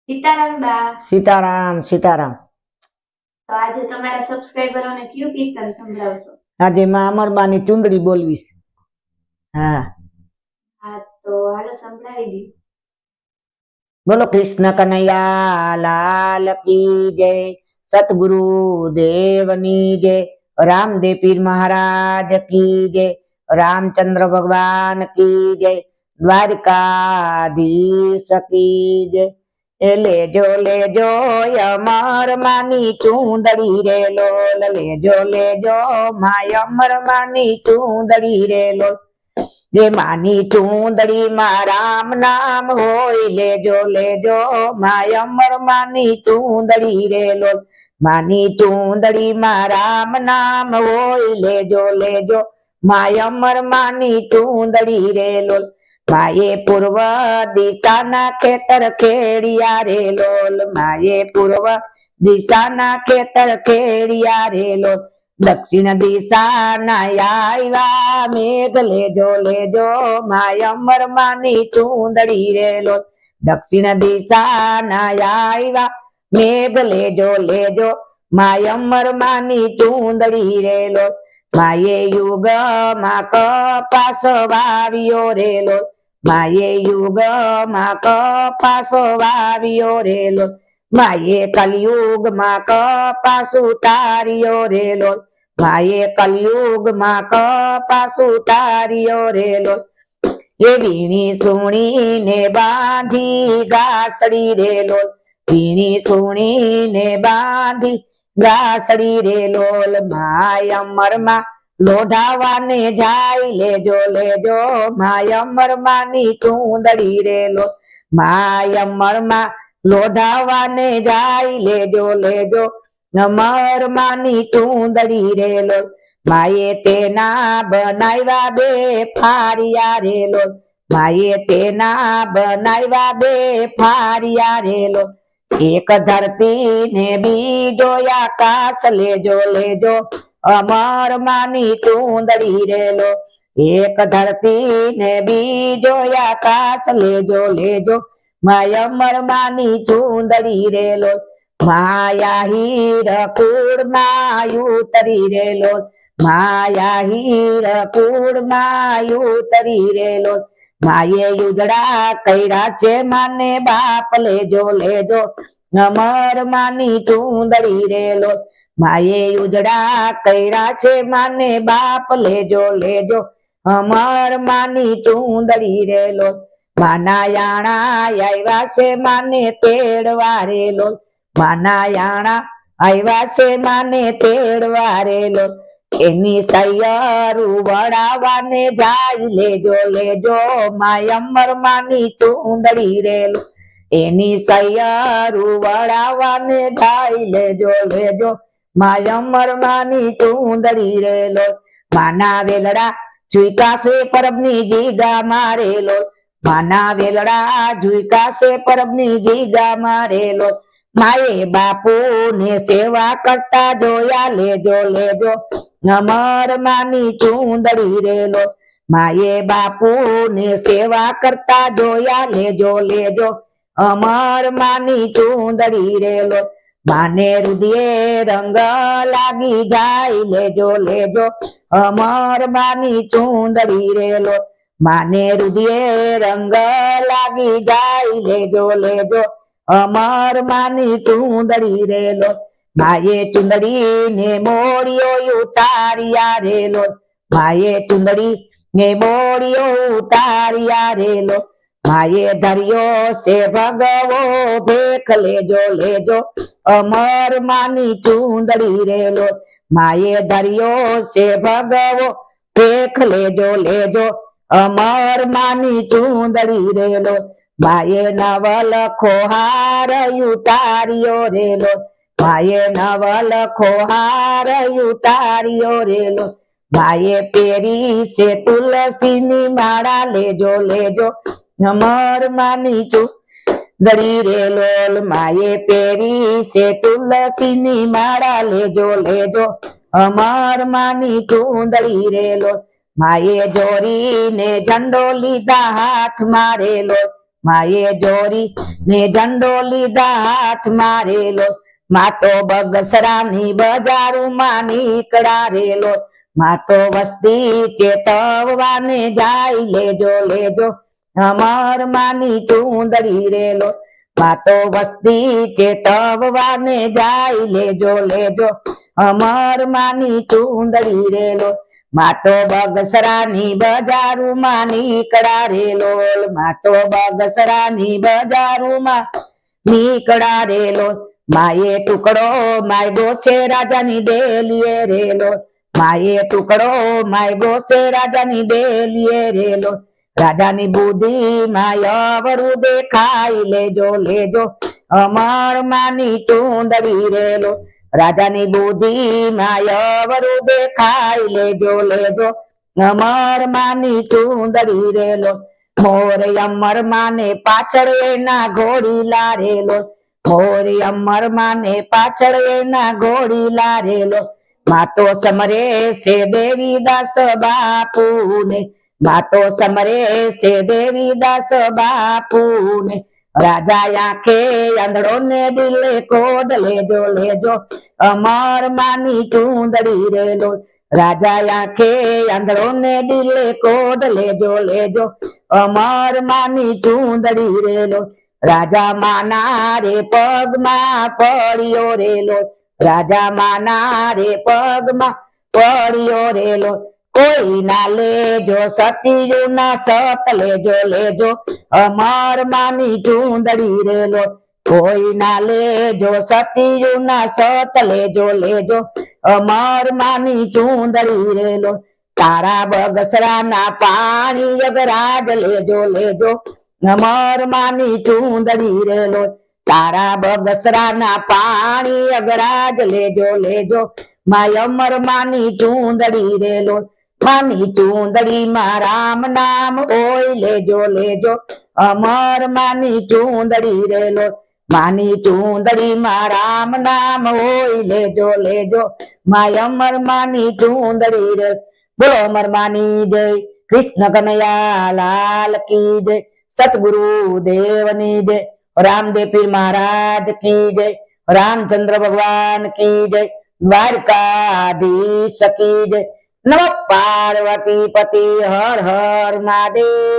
સીતારામ બા. સીતારામ સીતારામ। તો આજે તમારા સબસ્ક્રાઇબરોને કયું કીર્તન સંભળાવશો? આજે માં અમરબાની ચુંદડી બોલવીશ। હા હા તો હાલો સંભળાવી દી। બોલો કૃષ્ણ કનૈયા લાલ કી જય, સતગુરુ દેવની જય, રામદેવ પીર મહારાજ की जय, रामचंद्र भगवान की जय, द्वारकाधीश की जय। लेजो लेजो अमर मानी चूंदड़ी रे लोल, लेजो लेजो माय अमर मानी चूंदड़ी रे लोल। जे मानी चूंदड़ी मा राम नाम होय, लेजो लेजो माय अमर मानी चूंदड़ी रे लोल। मानी चूंदड़ी मा राम नाम होय, लेजो लेजो माय अमर मानी चूंदड़ी रे लोल। माये पूर्व दिशा ना खेतर खेड़िया रे लोल, माये पूर्व दिशा ना खेतर खेड़िया रे लोल। दक्षिण दिशा ना आया मेघ, लेजो लेजो माय अमर मानी चूंदड़ी रे लोल। दक्षिण दिशा ना आया मेघ, लेजो लेजो माय अमर मानी चूंदड़ी रे लोल। माये युग मा कपास वाव्यो रे लोल, माये युग मा कपास वाव्यो रे लोल। माये कलयुग मा कपास उतार्यो रे लोल, माये कलयुग मा कपास उतार्यो रे लोल। ये वीणी सुणी ने बांधी गासड़ी रे लोल, वीणी सुणी ने बांधी गासड़ी रे लोल। माय अमर मा लोढ़ावा ने जाय, लेजो लेजो माय अमर मानी चूंदड़ी रे लोल। माय अमर मा लोढ़ावा ने जाय, लेजो लेजो अमर मानी चूंदड़ी रे लोल। माये तेना बनाव्या बे फारिया रे लोल, माये तेना बनाव्या बे फारिया रे लोल। एक धरती ने बीजो आकाश, लेजो लेजो अमर मानी चूंदड़ी रे लोल। एक धरती ने बीजो आकाश, लेजो लेजो माय अमर मानी चूंदड़ी रे लोल। माया हीर कूड़ मायू तरी रे लोल, माया हीर कूड़ मायू तरी रे लोल। माये युजड़ा कैरा छे माने बाप, लेजो लेजो अमर मानी चूंदड़ी रे लोल। माये युजड़ा कैरा छे माने बाप, लेजो लेजो अमर मानी चूंदड़ी रे लोल। माना याणा आव्या छे माने तेड़वा रे लोल, माना याणा आव्या छे माने तेड़वा रे लोल। एनी सैयरू वड़ावाने जाय, लेजो लेजो माय अमर मानी चूंदड़ी रे लोल। एनी सैयरू वड़ावाने जाय, लेजो लेजो माय अमर मानी चूंदड़ी रे लोल। माना वेलड़ा झुका से परबनी जीगा मारे लोल, माना वेलड़ा झुका से परबनी जीगा मारे लोल। माये बापू ने सेवा करता जोया, लेजो लेजो अमर मानी चूंदड़ी रे लोल। माये बापू ने सेवा करता जोया, लेजो लेजो अमर मानी चूंदड़ी रे लोल। माने हृदय रंग लागी जाय, लेजो लेजो अमर मानी चूंदड़ी रे लोल। माने हृदय रंग लागी जाय, लेजो लेजो अमर मानी चूंदड़ी रे लोल। माये चुंदड़ी ने मोरियो उतारिया रे लोल, माये चुंदड़ी ने मोरियो उतारिया रे लोल। माये धरियो से भगवो भेख, लेजो लेजो अमर मानी चूंदड़ी रे लोल। माये धरियो से भगवो भेख, लेजो लेजो अमर मानी चूंदड़ी रे लोल। माये नवल खोहार उतारियो रे लोल, माये नवल खोहार उतारियो रे लोल। माये पेरी से तुलसी नी माड़ा, लेजो लेजो अमर मानी चूंदड़ी रे लोल। माये पेरी से तुलसी नी माड़ा, लेजो लेजो अमर मानी चूंदड़ी रे लोल। माये जोरी ने झंडो लीधा हाथ मारे लोल, माये जोरी ને ઝંડો લીધા હાથ મારેલો માતો બગસરાની બજારમાં નીકળારેલો માતો વસ્તી ચેતવવાને જાય લેજો લેજો અમર માની ચૂંદડી રેલો માતો વસ્તી ચેતવવાને જાય લેજો લેજો અમર માની ચૂંદડી રેલો માતો બગસરાની બજારમાં નીકળારેલો માતો બગસરાની બજારમાં નીકળારેલો માએ ટુકડો માયગો છે રાજાની ડેલીએ રેલો માએ ટુકડો માયગો છે રાજાની ડેલીએ રેલો રાજાની બુદ્ધિ માયવરું દેખાઈ લેજો લેજો અમર માની ચૂંદડી રેલો રાજાની બુદ્ધિ માયવરું દેખાઈ લેજો લેજો અમર માની ચૂંદડી રેલો મોરે અમર માને પાછળ એના ઘોડી લારેલો મોરે અમર માને પાછળ એના ઘોડી લારેલો માતો સમરે છે દેવીદાસ બાપુને માતો સમરે છે દેવીદાસ બાપુને રાજા આંખે આંધળો ને દિલે કોડ લેજો લેજો અમર માની ચૂંદડી રેલો રાજા આંખે આંધળો ને દિલે કોડ લેજો લેજો અમર માની ચૂંદડી રેલો રાજા માના રે પગમાં પડ્યો રેલો રાજા માના રે પગમાં પડ્યો રેલો કોઈ ના લેજો સતીયું ના સત લેજો લેજો અમર માની ચૂંદડી રેલો કોઈ ના લેજો સતીયું ના સત લેજો લેજો અમર માની ચૂંદડી રેલો તારા બગસરા ના પાણી અગરાજ લેજો લેજો અમર માની ચૂંદડી રેલો તારા બગસરા ના પાણી અગરાજ લેજો લેજો માય અમર માની ચૂંદડી રેલો માની ચૂંદડી માં રામ નામ ઓય લેજો લેજો અમર માની ચૂંદડી રેલો માની ચૂંદડી માં રામ નામ ઓય લેજો લેજો માય અમર માની ચૂંદડી રે બોલો અમર માની જય કૃષ્ણ કનૈયા લાલ કી જય સતગુરુ દેવની જય रामदेव पीर महाराज की जय रामचंद्र भगवान की जय द्वारकाधीश की जय नमः पार्वती पति हर हर महादेव।